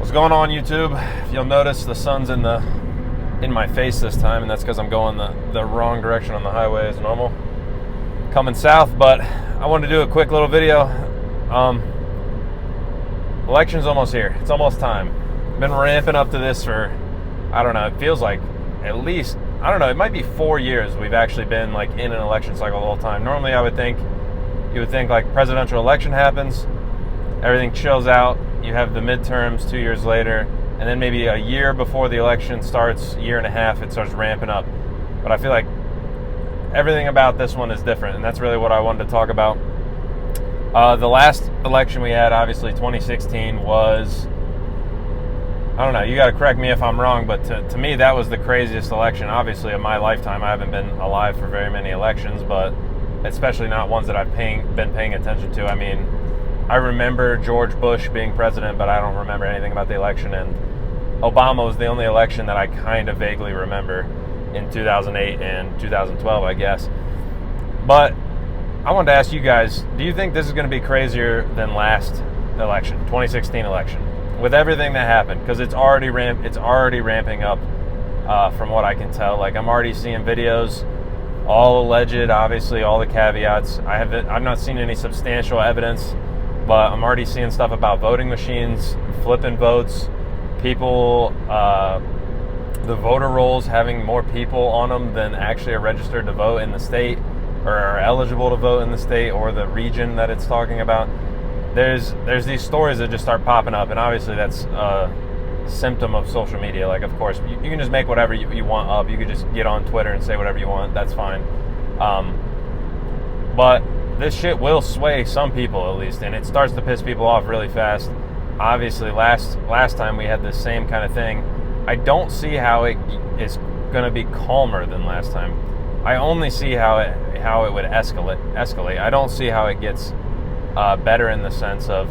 What's going on, YouTube? If you'll notice, the sun's in my face this time, and that's because I'm going the wrong direction on the highway as normal, coming south. But I wanted to do a quick little video. Election's almost here. It's almost time. Been ramping up to this for, I don't know, it feels like at least, I don't know, it might be 4 years we've actually been like in an election cycle the whole time. Normally you would think like presidential election happens, everything chills out, you have the midterms 2 years later, and then maybe a year before the election starts, year and a half, it starts ramping up. But I feel like everything about this one is different, and that's really what I wanted to talk about. The last election we had, obviously 2016, was, I don't know, you got to correct me if I'm wrong, but to me that was the craziest election, obviously, of my lifetime. I haven't been alive for very many elections, but especially not ones that I've been paying attention to. I mean, I remember George Bush being president, but I don't remember anything about the election, and Obama was the only election that I kind of vaguely remember in 2008 and 2012, I guess. But I wanted to ask you guys, do you think this is going to be crazier than last election, 2016 election, with everything that happened? Because it's already ramping up, from what I can tell. Like, I'm already seeing videos, all alleged, obviously, all the caveats. I've not seen any substantial evidence, but I'm already seeing stuff about voting machines flipping votes, people, the voter rolls having more people on them than actually are registered to vote in the state, or are eligible to vote in the state or the region that it's talking about. There's these stories that just start popping up, and obviously that's a symptom of social media. Like, of course, you can just make whatever you want up. You could just get on Twitter and say whatever you want. That's fine. But this shit will sway some people, at least, and it starts to piss people off really fast. Obviously, last time we had the same kind of thing. I don't see how it is going to be calmer than last time. I only see how it would escalate. I don't see how it gets better in the sense of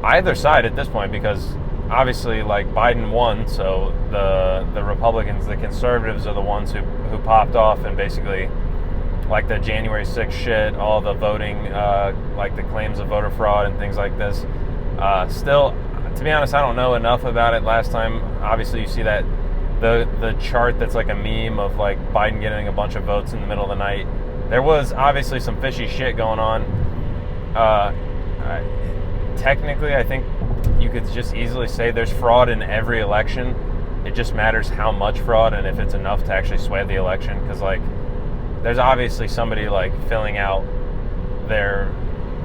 either side at this point, because obviously, like, Biden won, so the Republicans, the conservatives, are the ones who popped off, and basically, like, the January 6th shit, all the voting, like the claims of voter fraud and things like this. Still, to be honest, I don't know enough about it. Last time, obviously, you see that the chart that's like a meme of like Biden getting a bunch of votes in the middle of the night. There was obviously some fishy shit going on. Technically, I think you could just easily say there's fraud in every election. It just matters how much fraud and if it's enough to actually sway the election. Because, like, there's obviously somebody like filling out their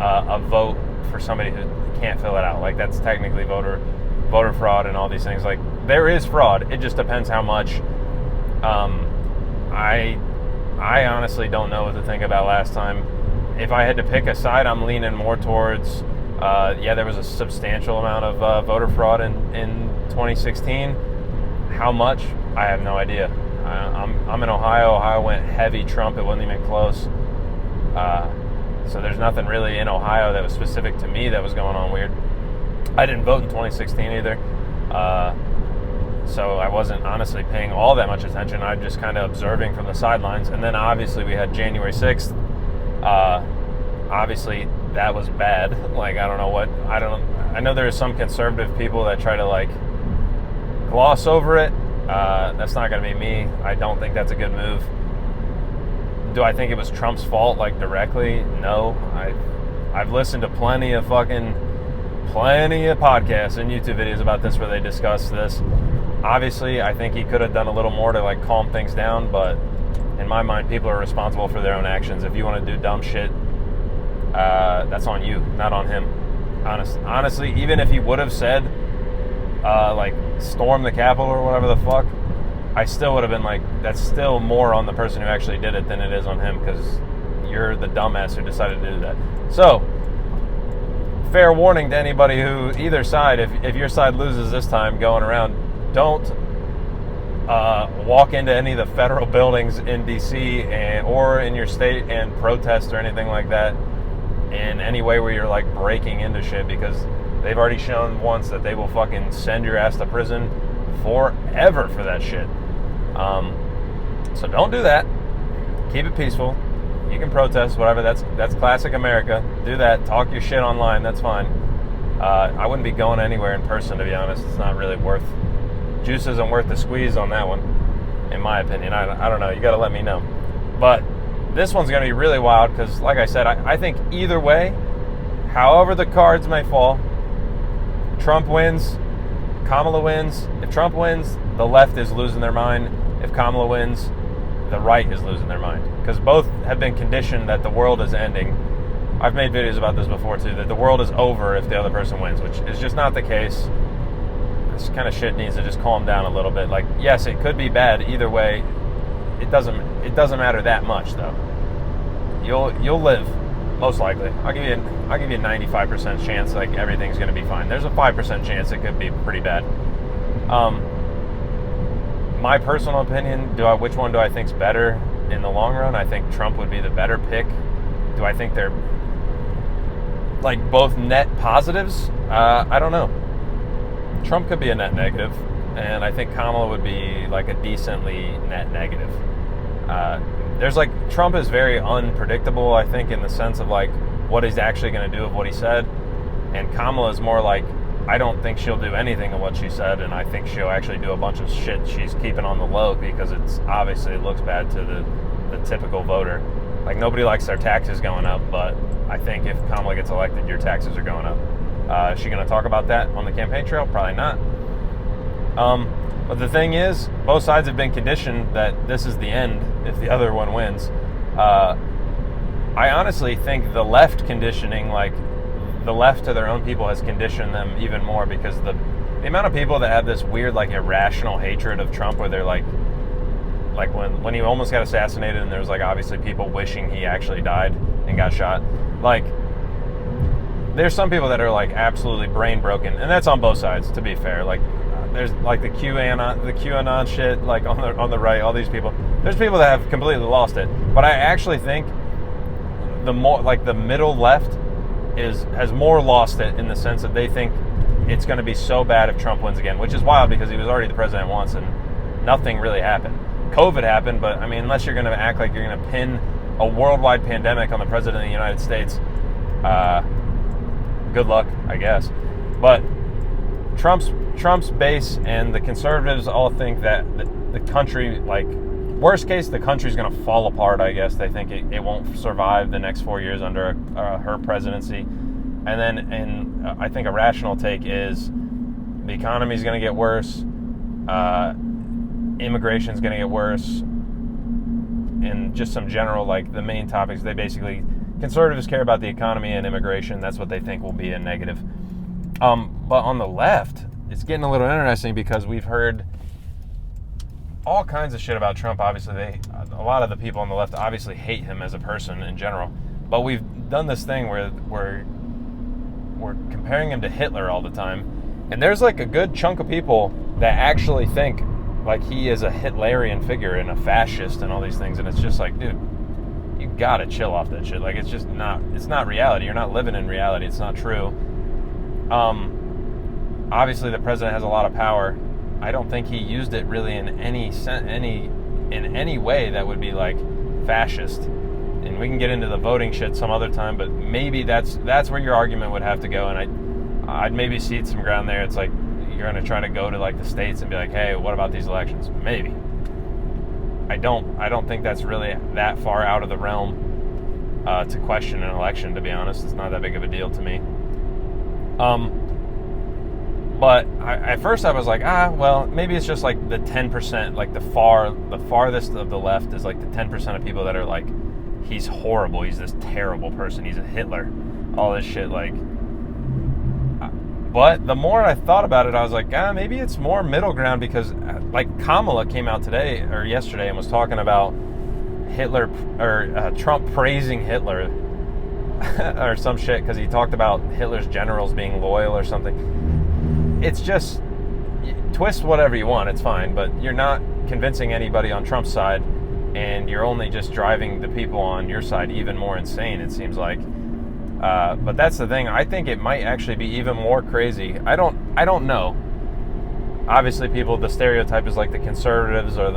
a vote for somebody who can't fill it out. Like, that's technically voter fraud and all these things. Like, there is fraud. It just depends how much. I honestly don't know what to think about last time. If I had to pick a side, I'm leaning more towards, there was a substantial amount of voter fraud in 2016. How much? I have no idea. I'm in Ohio. Ohio went heavy Trump. It wasn't even close. So there's nothing really in Ohio that was specific to me that was going on weird. I didn't vote in 2016 either. So I wasn't honestly paying all that much attention. I'm just kind of observing from the sidelines. And then obviously we had January 6th. Obviously that was bad. Like, I know there's some conservative people that try to like gloss over it. That's not going to be me. I don't think that's a good move. Do I think it was Trump's fault, like, directly? No. I've listened to plenty of podcasts and YouTube videos about this where they discuss this. Obviously, I think he could have done a little more to, like, calm things down, but in my mind, people are responsible for their own actions. If you want to do dumb shit, that's on you, not on him. Honestly, even if he would have said, like, storm the Capitol or whatever the fuck, I still would have been like, that's still more on the person who actually did it than it is on him, because you're the dumbass who decided to do that. So, fair warning to anybody who, either side, if your side loses this time going around, don't walk into any of the federal buildings in D.C. or in your state and protest or anything like that in any way where you're like breaking into shit, because they've already shown once that they will fucking send your ass to prison forever for that shit. So don't do that. Keep it peaceful. You can protest, whatever. That's classic America. Do that. Talk your shit online. That's fine. I wouldn't be going anywhere in person, to be honest. It's not really worth, juice isn't worth the squeeze on that one, in my opinion. I don't know. You got to let me know. But this one's going to be really wild because, like I said, I think either way, however the cards may fall, Trump wins, Kamala wins. If Trump wins, the left is losing their mind. If Kamala wins, the right is losing their mind. Because both have been conditioned that the world is ending. I've made videos about this before too, that the world is over if the other person wins, which is just not the case. This kind of shit needs to just calm down a little bit. Like, yes, it could be bad either way. It doesn't matter that much though. You'll live, most likely. I'll give you a 95% chance like everything's going to be fine. There's a 5% chance it could be pretty bad. My personal opinion, which one do I think's better in the long run? I think Trump would be the better pick. Do I think they're like both net positives? I don't know. Trump could be a net negative, and I think Kamala would be like a decently net negative. There's like, Trump is very unpredictable, I think, in the sense of like what he's actually going to do of what he said, and Kamala is more like, I don't think she'll do anything of what she said, and I think she'll actually do a bunch of shit she's keeping on the low because it's obviously looks bad to the typical voter. Like, nobody likes their taxes going up, but I think if Kamala gets elected, your taxes are going up. Is she going to talk about that on the campaign trail? Probably not. But the thing is, both sides have been conditioned that this is the end if the other one wins. I honestly think the left conditioning, like the left to their own people, has conditioned them even more because the amount of people that have this weird, like, irrational hatred of Trump where they're like when he almost got assassinated and there was like obviously people wishing he actually died and got shot. Like, there's some people that are like absolutely brain broken, and that's on both sides, to be fair. Like, there's like the QAnon shit, like on the right, all these people. There's people that have completely lost it. But I actually think the more like the middle left has more lost it in the sense that they think it's going to be so bad if Trump wins again, which is wild because he was already the president once and nothing really happened. COVID happened, but I mean, unless you're going to act like you're going to pin a worldwide pandemic on the president of the United States, good luck, I guess. But Trump's base and the conservatives all think that the country, like, worst case, the country's going to fall apart, I guess. They think it won't survive the next 4 years under her presidency. And I think a rational take is the economy's going to get worse, immigration's going to get worse, and just some general, like, the main topics. They basically, conservatives care about the economy and immigration. That's what they think will be a negative. But on the left, it's getting a little interesting because we've heard all kinds of shit about Trump. Obviously, a lot of the people on the left obviously hate him as a person in general. But we've done this thing where we're comparing him to Hitler all the time. And there's like a good chunk of people that actually think like he is a Hitlerian figure and a fascist and all these things. And it's just like, dude, you gotta chill off that shit. Like, it's just not, it's not reality. You're not living in reality. It's not true. Obviously the president has a lot of power. I don't think he used it really in any way that would be like fascist. And we can get into the voting shit some other time, but maybe that's where your argument would have to go. And I'd maybe cede some ground there. It's like you're going to try to go to like the states and be like, hey, what about these elections? Maybe. I don't think that's really that far out of the realm to question an election, to be honest. It's not that big of a deal to me. But at first I was like, well, maybe it's just like the 10%, like the farthest of the left is like the 10% of people that are like, he's horrible, he's this terrible person, he's a Hitler, all this shit, like. But the more I thought about it, I was like, maybe it's more middle ground because like Kamala came out today or yesterday and was talking about Hitler or Trump praising Hitler or some shit because he talked about Hitler's generals being loyal or something. It's just, twist whatever you want, it's fine, but you're not convincing anybody on Trump's side, and you're only just driving the people on your side even more insane, it seems like. But that's the thing. I think it might actually be even more crazy. I don't know. Obviously, the stereotype is like the conservatives or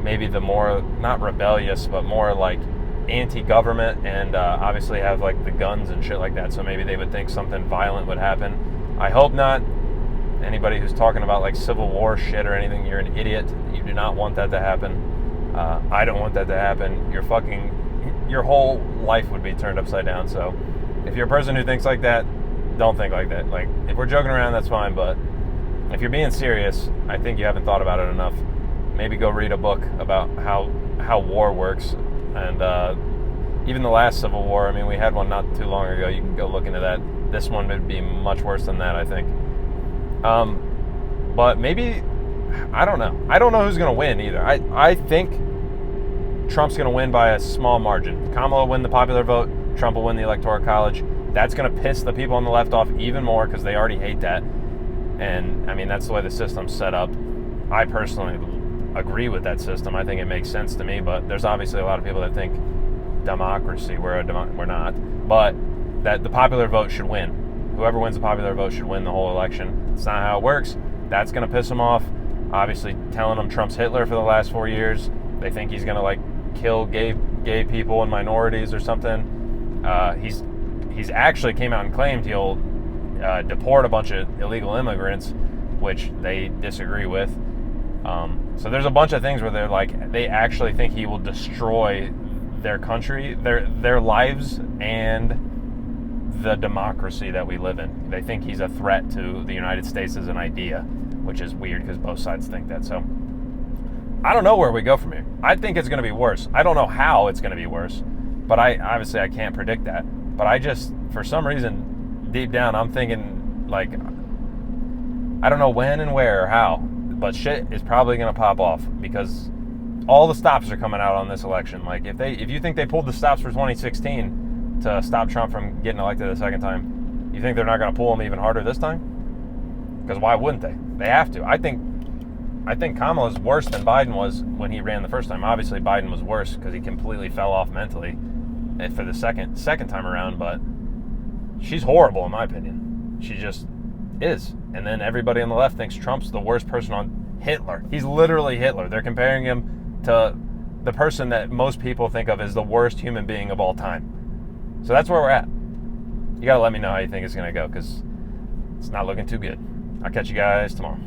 maybe the more, not rebellious, but more like anti-government and obviously have like the guns and shit like that. So maybe they would think something violent would happen. I hope not. Anybody who's talking about like Civil War shit or anything, you're an idiot. You do not want that to happen. I don't want that to happen. Your whole life would be turned upside down. So if you're a person who thinks like that, don't think like that. Like, if we're joking around, that's fine, but if you're being serious, I think you haven't thought about it enough. Maybe go read a book about how war works. And even the last Civil War, I mean, we had one not too long ago. You can go look into that. This one would be much worse than that, I think. But maybe, I don't know. I don't know who's going to win either. I think Trump's going to win by a small margin. Kamala will win the popular vote. Trump will win the Electoral College. That's going to piss the people on the left off even more because they already hate that. And, I mean, that's the way the system's set up. I personally agree with that system. I think it makes sense to me, but there's obviously a lot of people that think democracy, we're not. But that the popular vote should win. Whoever wins the popular vote should win the whole election. It's not how it works. That's going to piss them off. Obviously, telling them Trump's Hitler for the last 4 years. They think he's going to, like, kill gay people and minorities or something. He's actually came out and claimed he'll deport a bunch of illegal immigrants, which they disagree with. So there's a bunch of things where they're like, they actually think he will destroy their country, their lives, and the democracy that we live in. They think he's a threat to the United States as an idea, which is weird because both sides think that. So I don't know where we go from here. I think it's going to be worse. I don't know how it's going to be worse, but I can't predict that. But I just, for some reason, deep down, I'm thinking, like, I don't know when and where or how, but shit is probably going to pop off because all the stops are coming out on this election. Like, if you think they pulled the stops for 2016 to stop Trump from getting elected a second time, you think they're not going to pull him even harder this time? Because why wouldn't they? They have to. I think Kamala's worse than Biden was when he ran the first time. Obviously, Biden was worse because he completely fell off mentally for the second time around, but she's horrible in my opinion. She just is. And then everybody on the left thinks Trump's the worst person on Hitler. He's literally Hitler. They're comparing him to the person that most people think of as the worst human being of all time. So that's where we're at. You gotta let me know how you think it's gonna go because it's not looking too good. I'll catch you guys tomorrow.